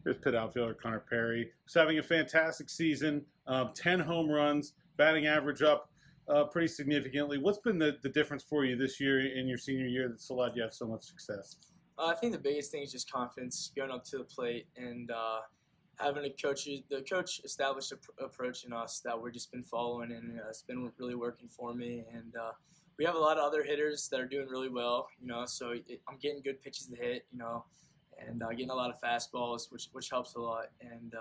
Here's Pitt outfielder Connor Perry. He's having a fantastic season, 10 home runs, batting average up pretty significantly. What's been the difference for you this year in your senior year that's allowed you to have so much success? I think the biggest thing is just confidence, going up to the plate and having the coach established an approach in us that we've just been following, and it's been really working for me. And we have a lot of other hitters that are doing really well, so I'm getting good pitches to hit, and getting a lot of fastballs, which helps a lot. And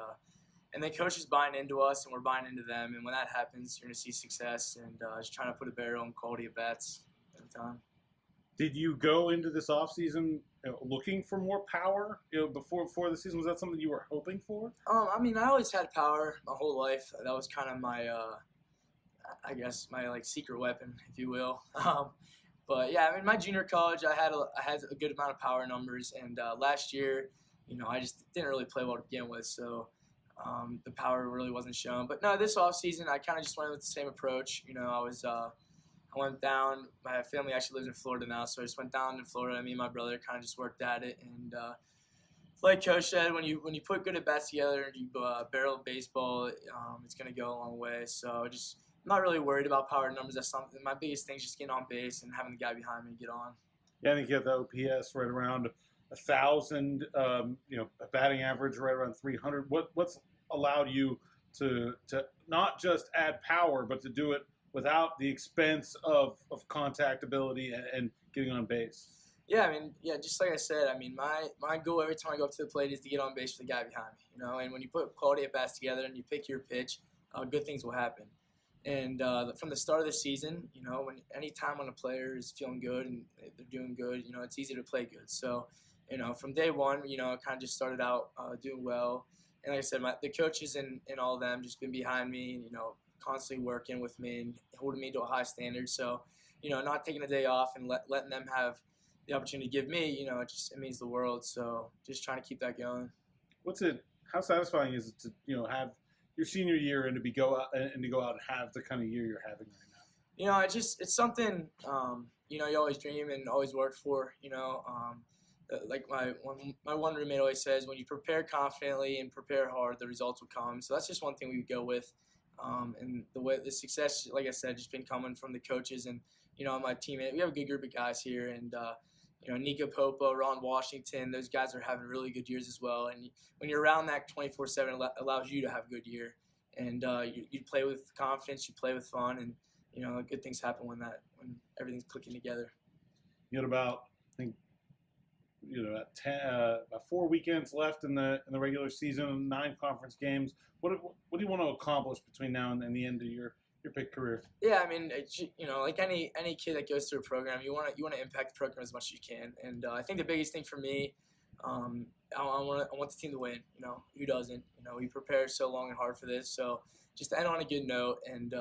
then coach is buying into us, and we're buying into them. And when that happens, you're going to see success, and just trying to put a barrel on quality at bats every time. Did you go into this offseason looking for more power before the season? Was that something you were hoping for? I mean, I always had power my whole life. That was kind of my, I guess, my secret weapon, if you will. But yeah, I mean, my junior college, I had a good amount of power numbers, and last year, I just didn't really play well to begin with, so the power really wasn't shown. But no, this offseason, I kind of just went with the same approach. I went down. My family actually lives in Florida now, so I just went down to Florida. Me and my brother kind of just worked at it, and like Coach said, when you put good at bats together and you barrel baseball, it's gonna go a long way. So I'm not really worried about power numbers. That's something. My biggest thing is just getting on base and having the guy behind me get on. Yeah, I think you have the OPS right around 1,000. A batting average right around 300. What's allowed you to not just add power, but to do it without the expense of contact ability and getting on base? Yeah, I mean, just like I said, I mean, my goal every time I go up to the plate is to get on base for the guy behind me, and when you put quality at bats together and you pick your pitch, good things will happen. And from the start of the season, anytime when a player is feeling good and they're doing good, it's easy to play good. So, from day one, I kind of just started out doing well. And like I said, the coaches and all of them just been behind me, constantly working with me and holding me to a high standard. So, not taking a day off and letting them have the opportunity to give me, it means the world. So just trying to keep that going. How satisfying is it to, have your senior year and to go out and have the kind of year you're having right now? It's something, you always dream and always work for, like my one roommate always says, when you prepare confidently and prepare hard, the results will come. So that's just one thing we would go with. And the success, like I said, just been coming from the coaches and, my teammate. We have a good group of guys here, and, Nico Popo, Ron Washington, those guys are having really good years as well. And when you're around that 24/7, it allows you to have a good year. And you play with confidence, you play with fun, and, good things happen when everything's clicking together. You had about 4 weekends left in the regular season, 9 conference games. What do you want to accomplish between now and the end of your Pitt career? Yeah, I mean, like any kid that goes through a program, you want to impact the program as much as you can. And I think the biggest thing for me, I want the team to win. Who doesn't? We prepare so long and hard for this. So just to end on a good note, and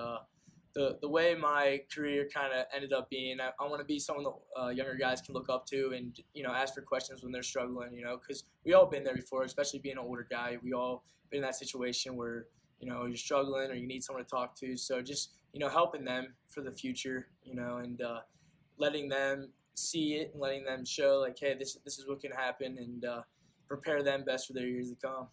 the way my career kind of ended up being, I want to be someone that younger guys can look up to and, ask for questions when they're struggling, because we all been there before, especially being an older guy. We all been in that situation where, you're struggling or you need someone to talk to. So just, helping them for the future, and letting them see it and letting them show like, hey, this is what can happen, and prepare them best for their years to come.